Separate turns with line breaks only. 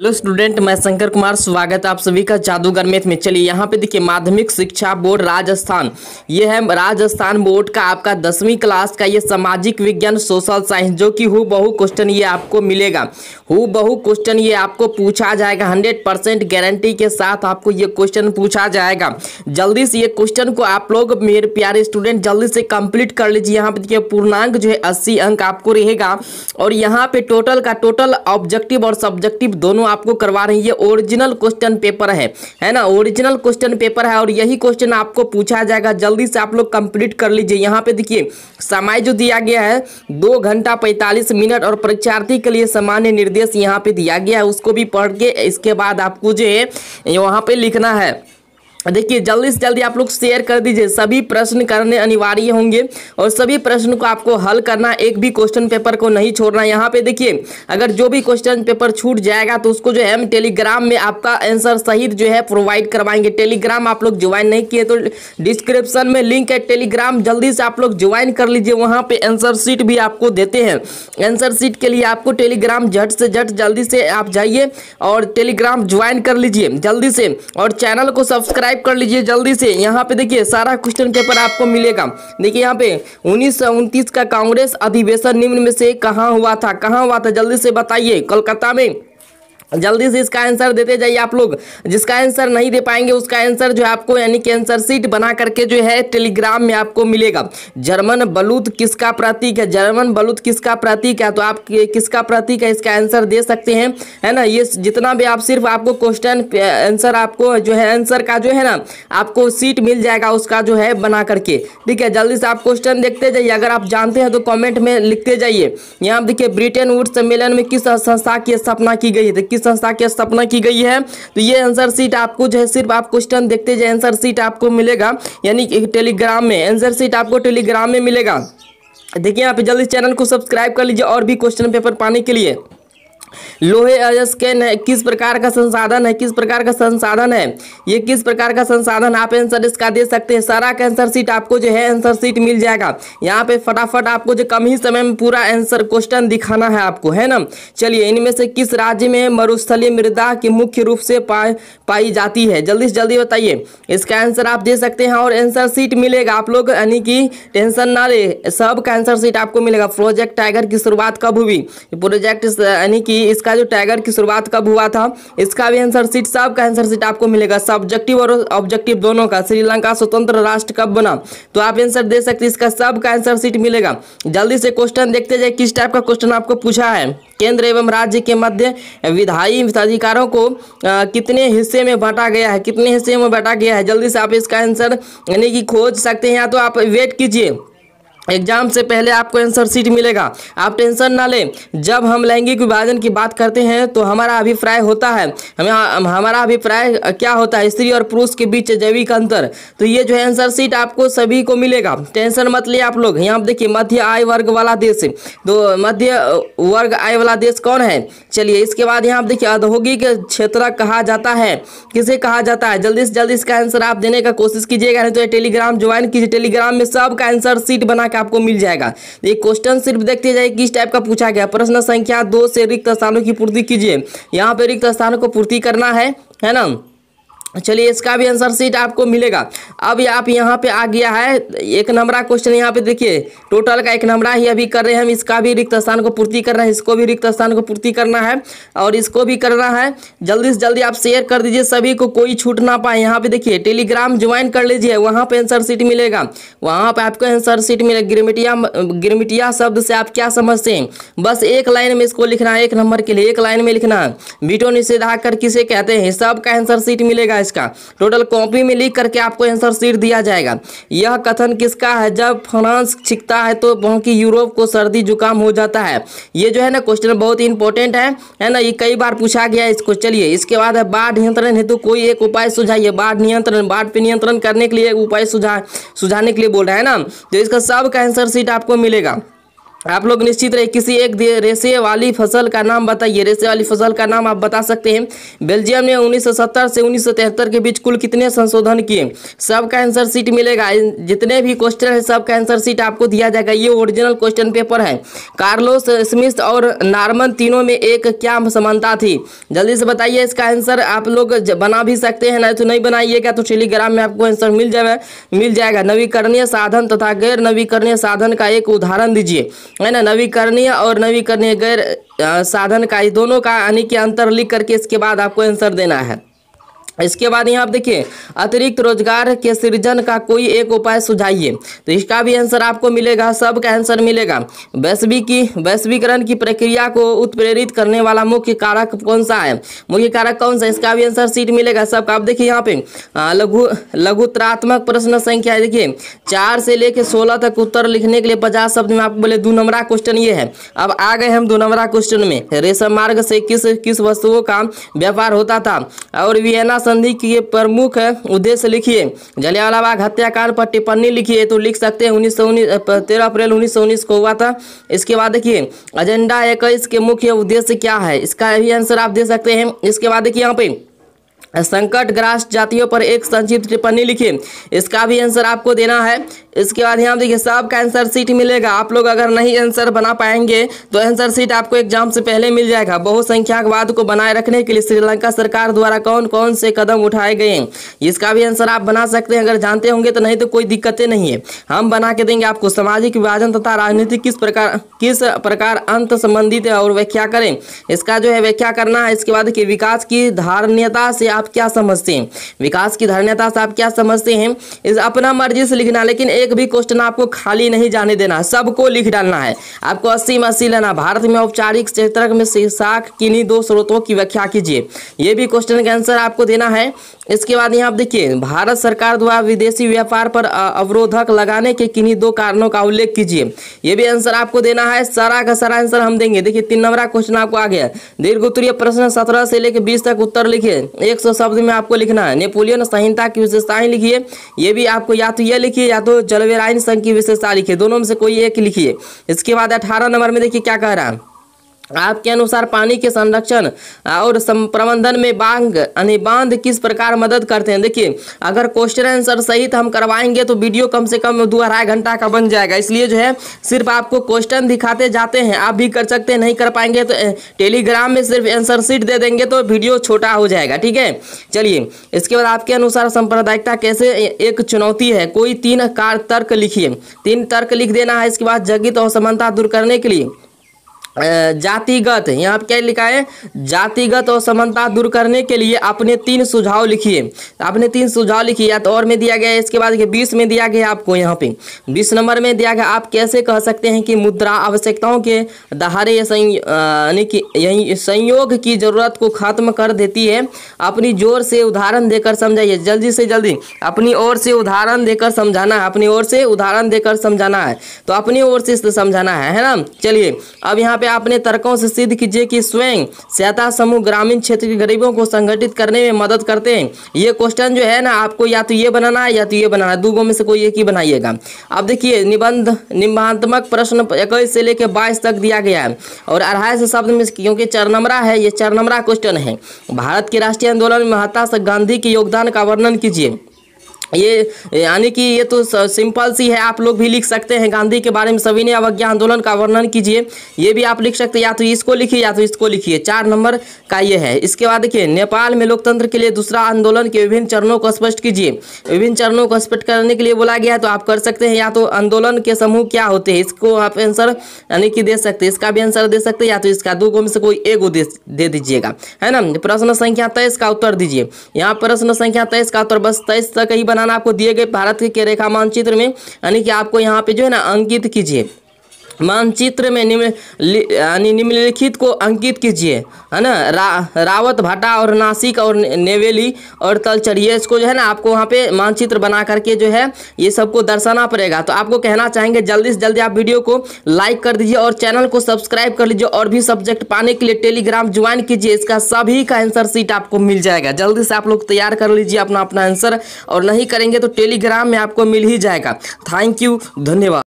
Hello student, मैं शंकर कुमार। स्वागत है आप सभी का जादूगर मैथ में। चलिए यहाँ पे देखिए, माध्यमिक शिक्षा बोर्ड राजस्थान, ये है राजस्थान बोर्ड का आपका 10वीं क्लास का ये सामाजिक विज्ञान सोशल साइंस, जो कि हूबहू क्वेश्चन ये आपको मिलेगा। हूबहू क्वेश्चन ये आपको पूछा जाएगा, 100% गारंटी के साथ आपको ये क्वेश्चन पूछा जाएगा। जल्दी से ये क्वेश्चन को आप लोग मेरे प्यारे स्टूडेंट जल्दी से कंप्लीट कर लीजिए। यहाँ पे देखिए पूर्णांक जो है 80 अंक आपको रहेगा, और यहाँ पे टोटल का टोटल ऑब्जेक्टिव और सब्जेक्टिव दोनों आपको करवा रही है। ओरिजिनल क्वेश्चन पेपर है ना, ओरिजिनल क्वेश्चन पेपर है, और यही क्वेश्चन आपको पूछा जाएगा। जल्दी से आप लोग कंप्लीट कर लीजिए। यहाँ पे देखिए समय जो दिया गया है 2 घंटा 45 मिनट, और परीक्षार्थी के लिए सामान्य निर्देश यहाँ पे दिया गया है, उसको भी पढ़ के इसके बाद आपको जो है वहाँ पे लिखना है। देखिए जल्दी से जल्दी आप लोग शेयर कर दीजिए। सभी प्रश्न करने अनिवार्य होंगे, और सभी प्रश्न को आपको हल करना, एक भी क्वेश्चन पेपर को नहीं छोड़ना। यहाँ पे देखिए अगर जो भी क्वेश्चन पेपर छूट जाएगा तो उसको जो है हम टेलीग्राम में आपका आंसर सहित जो है प्रोवाइड करवाएंगे। टेलीग्राम आप लोग ज्वाइन नहीं किए तो डिस्क्रिप्शन में लिंक है टेलीग्राम, जल्दी से आप लोग ज्वाइन कर लीजिए। वहाँ पे आंसर शीट भी आपको देते हैं। आंसर शीट के लिए आपको टेलीग्राम झट से झट जल्दी से आप जाइए और टेलीग्राम ज्वाइन कर लीजिए जल्दी से, और चैनल को सब्सक्राइब कर लीजिए जल्दी से। यहाँ पे देखिए सारा क्वेश्चन पेपर आपको मिलेगा। देखिए यहाँ पे 1929 का कांग्रेस अधिवेशन निम्न में से कहाँ हुआ था, जल्दी से बताइए। कोलकाता में। जल्दी से इसका आंसर देते जाइए आप लोग। जिसका आंसर नहीं दे पाएंगे उसका आंसर जो है आपको यानी कि आंसर शीट बना करके जो है टेलीग्राम में आपको मिलेगा। जर्मन बलूत किसका प्रतीक है, जर्मन बलूत किसका प्रतीक है, तो आप किसका प्रतीक है इसका आंसर दे सकते हैं, है ना। ये जितना भी आप सिर्फ आपको क्वेश्चन आंसर आपको जो है आंसर का जो है ना आपको सीट मिल जाएगा उसका जो है बना करके। ठीक है, जल्दी से आप क्वेश्चन देखते जाइए। अगर आप जानते हैं तो कॉमेंट में लिखते जाइए। यहाँ देखिए ब्रिटेन वुड सम्मेलन में किस संस्था की स्थापना की गई है, किस संस्था की स्थापना की गई है, तो ये आंसर शीट आपको जो है सिर्फ आप क्वेश्चन देखते जाए, आंसर शीट आपको मिलेगा यानी कि टेलीग्राम में। आंसर शीट आपको टेलीग्राम में मिलेगा। देखिए यहाँ पे जल्दी चैनल को सब्सक्राइब कर लीजिए और भी क्वेश्चन पेपर पाने के लिए। लोहे अयस्क किस प्रकार का संसाधन है, किस प्रकार का संसाधन है, ये किस प्रकार का संसाधन, आप आंसर इसका दे सकते हैं। सारा का आंसर शीट आपको जो है आंसर शीट मिल जाएगा। यहाँ पे फटाफट आपको जो कम ही समय में पूरा आंसर क्वेश्चन दिखाना है आपको, है ना। चलिए इनमें से किस राज्य में मरुस्थलीय मृदा की मुख्य रूप से पाई जाती है, जल्दी से जल्दी बताइए। इसका आंसर आप दे सकते हैं और आंसर शीट मिलेगा आप लोग, यानी कि टेंशन ना ले, सब का आंसर शीट आपको मिलेगा। प्रोजेक्ट टाइगर की शुरुआत कब हुई, प्रोजेक्ट यानी कि इसका जो टाइगर की शुरुआत कब हुआ था, इसका भी आंसर शीट, सब का आंसर शीट आपको मिलेगा, सब्जेक्टिव और ऑब्जेक्टिव दोनों का। श्रीलंका स्वतंत्र राष्ट्र कब बना, तो आप आंसर दे सकते हैं, इसका सब का आंसर शीट मिलेगा। जल्दी से क्वेश्चन देखते जाए किस टाइप का क्वेश्चन आपको पूछा है। केंद्र एवं राज्य के मध्य विधायी अधिकारों को कितने हिस्से में बांटा गया है, कितने हिस्से में बांटा गया है, जल्दी से आप इसका आंसर यानी कि खोज सकते हैं, या तो आप वेट कीजिए, एग्जाम से पहले आपको आंसर शीट मिलेगा। आप टेंशन ना लें। जब हम लैंगिक विभाजन की बात करते हैं तो हमारा अभिप्राय होता है, हमारा अभिप्राय क्या होता है, स्त्री और पुरुष के बीच जैविक अंतर। तो ये जो है आंसर शीट आपको सभी को मिलेगा, टेंशन मत लिए आप लोग। यहाँ देखिए मध्य आय वर्ग वाला देश, तो मध्य वर्ग आय वाला देश कौन है। चलिए इसके बाद यहाँ देखिए औद्योगिक क्षेत्र कहा जाता है, किसे कहा जाता है, जल्दी से जल्दी इसका आंसर आप देने का कोशिश कीजिएगा, नहीं तो टेलीग्राम ज्वाइन कीजिए। टेलीग्राम में सब का आंसर शीट बना आपको मिल जाएगा। ये क्वेश्चन सिर्फ देखते जाइए किस टाइप का पूछा गया। प्रश्न संख्या 2 से रिक्त स्थानों की पूर्ति कीजिए। यहाँ पे रिक्त स्थानों को पूर्ति करना है ना। चलिए इसका भी आंसर शीट आपको मिलेगा। अब आप यहाँ पे आ गया है एक नंबरा क्वेश्चन। यहाँ पे देखिए टोटल का एक नंबरा ही अभी कर रहे हैं हम, इसका भी रिक्त स्थान को पूर्ति करना है, इसको भी रिक्त स्थान को पूर्ति करना है, और इसको भी करना है। जल्दी से जल्दी आप शेयर कर दीजिए सभी को, कोई छूट ना पाए। यहाँ पे देखिए टेलीग्राम ज्वाइन कर लीजिए, वहाँ पे आंसर शीट मिलेगा, वहाँ पे आपको आंसर शीट मिलेगा। गिरमिटिया शब्द से आप क्या समझते हैं, बस एक लाइन में इसको लिखना है, एक नंबर के लिए एक लाइन में लिखना है। वीटो निषेधाकर किसे कहते हैं, सब का आंसर शीट मिलेगा। इसका टोटल कॉपी में लिख करके आपको आंसर शीट दिया जाएगा। यह कथन किसका है, जब फ्रांस छिकता है तो बाकी यूरोप को सर्दी जुकाम हो जाता है। ये जो है ना क्वेश्चन बहुत इंपॉर्टेंट है ना, ये कई बार पूछा गया है इसको। चलिए इसके बाद है बाढ़ नियंत्रण हेतु कोई एक उपाय सुझाइए। बाढ़ नियंत्रण, बाढ़ पे नियंत्रण करने के लिए उपाय सुझाने के लिए बोल रहा है ना, तो इसका सब का आंसर शीट आपको मिलेगा। आप लोग निश्चित रहे किसी एक रेशे वाली फसल का नाम बताइए। रेशे वाली फसल का नाम आप बता सकते हैं। बेल्जियम ने 1970 से 1973 के बीच कुल कितने संशोधन किए? सबका आंसर शीट मिलेगा। जितने भी क्वेश्चन है सबका आंसर शीट आपको दिया जाएगा। ये ओरिजिनल क्वेश्चन पेपर है। कार्लोस स्मिथ और नॉर्मन तीनों में एक क्या समानता थी? जल्दी से बताइए इसका आंसर। आप लोग बना भी सकते हैं, नहीं तो नहीं बनाइएगा तो टेलीग्राम में आपको आंसर मिल जाएगा। नवीकरणीय साधन तथा गैर नवीकरणीय साधन का एक उदाहरण दीजिए, है ना। नवीकरणीय और नवीकरणीय गैर साधन का, ये दोनों का यानी कि अंतर लिख करके इसके बाद आपको आंसर देना है। इसके बाद यहाँ आप देखिए, अतिरिक्त रोजगार के सृजन का कोई एक उपाय सुझाइए। तो इसका भी आंसर आपको मिलेगा, सबका आंसर मिलेगा। वैश्वीकरण की प्रक्रिया को उत्प्रेरित करने वाला मुख्य कारक कौन सा है? मुख्य कारक कौन सा? इसका भी आंसर शीट मिलेगा सबका। आप देखिए यहाँ पे लघुत्रात्मक प्रश्न संख्या देखिए 4 से लेके 16 तक उत्तर लिखने के लिए 50 शब्द में आपको बोले 2 नंबरा क्वेश्चन ये है। अब आ गए हम 2 नंबरा क्वेश्चन में। रेशम मार्ग से किस वस्तुओं का व्यापार होता था? और वियना संधि के प्रमुख उद्देश्य लिखिए। जलियांवाला बाग हत्याकांड पर टिप्पणी लिखिए। तो लिख सकते हैं 13 अप्रैल 1919 को हुआ था। इसके बाद देखिए एजेंडा 21 के मुख्य उद्देश्य क्या है? इसका भी आंसर आप दे सकते हैं। इसके बाद देखिए यहाँ पे संकटग्रस्त जातियों पर एक संक्षिप्त टिप्पणी लिखिए। इसका भी आंसर आपको देना है। इसके बाद यहाँ देखिए सबका आंसर शीट मिलेगा। आप लोग अगर नहीं आंसर बना पाएंगे तो आंसर शीट आपको एग्जाम से पहले मिल जाएगा। बहुसंख्यकवाद को बनाए रखने के लिए श्रीलंका सरकार द्वारा कौन कौन से कदम उठाए गए हैं? इसका भी आंसर आप बना सकते हैं अगर जानते होंगे तो, नहीं तो कोई दिक्कतें नहीं है, हम बना के देंगे आपको। सामाजिक विभाजन तथा राजनीति किस प्रकार अंत संबंधित है और व्याख्या करें। इसका जो है व्याख्या करना है। इसके बाद देखिए विकास की धारणीयता से आप क्या समझते हैं? विकास की धारणीयता से आप क्या समझते हैं? इस अपना मर्जी से लिखना, लेकिन एक भी क्वेश्चन आपको खाली नहीं जाने देना, सबको लिख डालना है। आपको 80 में 80 लेना। भारत में औपचारिक क्षेत्रक में शीर्षक किन्हीं 2 स्रोतों की व्याख्या कीजिए। ये भी क्वेश्चन का आंसर आपको देना है। इसके बाद यहाँ आप देखिए भारत सरकार द्वारा विदेशी व्यापार पर अवरोधक लगाने के किन्हीं 2 कारणों का उल्लेख कीजिए। ये भी आंसर आपको देना है। सारा का सारा आंसर हम देंगे। देखिए 3 नंबर क्वेश्चन आपको आ गया। दीर्घ उत्तरीय प्रश्न 17 से लेकर 20 तक उत्तर लिखिए। 100 शब्द में आपको लिखना है। नेपोलियन संहिता की विशेषताएं लिखिए। ये भी आपको या तो ये लिखिए या तो जलवेराइन संघ की विशेषता लिखिए, दोनों में से कोई एक लिखिए। इसके बाद 18 नंबर में देखिए क्या कह रहा है। आपके अनुसार पानी के संरक्षण और प्रबंधन में बांध किस प्रकार मदद करते हैं? देखिए अगर क्वेश्चन आंसर सहित हम करवाएंगे तो वीडियो कम से कम 2-2.5 घंटा का बन जाएगा। इसलिए जो है सिर्फ आपको क्वेश्चन दिखाते जाते हैं। आप भी कर सकते हैं, नहीं कर पाएंगे तो टेलीग्राम में सिर्फ आंसर शीट दे देंगे तो वीडियो छोटा हो जाएगा। ठीक है, चलिए इसके बाद आपके अनुसार सांप्रदायिकता कैसे एक चुनौती है? कोई 3 तर्क लिखिए। 3 तर्क लिख देना है। इसके बाद जातीगत असमानता दूर करने के लिए जातिगत, यहाँ क्या लिखा है? जातिगत असमानता दूर करने के लिए अपने 3 सुझाव लिखिए। अपने 3 सुझाव लिखिए। या तो और में दिया गया है। इसके बाद 20 में दिया गया आपको, यहाँ पे 20 नंबर में दिया गया। आप कैसे कह सकते हैं कि मुद्रा आवश्यकताओं के दहाड़े यानी कि यही संयोग की जरूरत को खत्म कर देती है? अपनी जोर से उदाहरण देकर समझाइए। जल्दी से जल्दी अपनी ओर से उदाहरण देकर समझाना है। अपनी ओर से उदाहरण देकर समझाना है। तो अपनी ओर से समझाना है ना। चलिए अब यहाँ पे अपने तर्कों से सिद्ध कीजिए कि स्वयं सहायता समूह ग्रामीण क्षेत्र के गरीबों को संगठित करने में मदद करते हैं। ये क्वेश्चन जो है ना आपको या तो ये बनाना है या तो ये बनाना है, 2 में से कोई एक ही बनाइएगा। अब देखिए निबंधात्मक प्रश्न 21 से लेकर 22 तक दिया गया है और 250 शब्द में, क्योंकि 4 नंबरा है, ये 4 नंबरा क्वेश्चन है। भारत के राष्ट्रीय आंदोलन में महात्मा गांधी के योगदान का वर्णन कीजिए। ये यानी कि ये तो सिंपल सी है, आप लोग भी लिख सकते हैं। गांधी के बारे में सविनय अवज्ञा आंदोलन का वर्णन कीजिए। ये भी आप लिख सकते हैं, या तो इसको लिखिए या तो इसको लिखिए। 4 नंबर का ये है। इसके बाद देखिए नेपाल में लोकतंत्र के लिए दूसरा आंदोलन के विभिन्न चरणों को स्पष्ट कीजिए। विभिन्न चरणों को स्पष्ट करने के लिए बोला गया है, तो आप कर सकते हैं या तो आंदोलन के समूह क्या होते हैं, इसको आप आंसर यानी कि दे सकते हैं। इसका भी आंसर दे सकते हैं या तो इसका, 2 में से कोई एक दे दीजिएगा, है ना। प्रश्न संख्या 23 का उत्तर दीजिए। यहाँ प्रश्न संख्या 23 का उत्तर बस 23 तक ही बनाना आपको दिए गए भारत के रेखा मानचित्र में, यानी कि आपको यहाँ पे जो है ना अंकित कीजिए। मानचित्र में निम्नलिखित को अंकित कीजिए, है ना। रावत भाटा और नासिक और नेवेली और तलचरिए, इसको जो है ना आपको वहाँ पे मानचित्र बना करके जो है ये सबको दर्शाना पड़ेगा। तो आपको कहना चाहेंगे जल्दी से जल्दी आप वीडियो को लाइक कर दीजिए और चैनल को सब्सक्राइब कर लीजिए। और भी सब्जेक्ट पाने के लिए टेलीग्राम ज्वाइन कीजिए। इसका सभी का आंसर शीट आपको मिल जाएगा। जल्दी से आप लोग तैयार कर लीजिए अपना आंसर, और नहीं करेंगे तो टेलीग्राम में आपको मिल ही जाएगा। थैंक यू, धन्यवाद।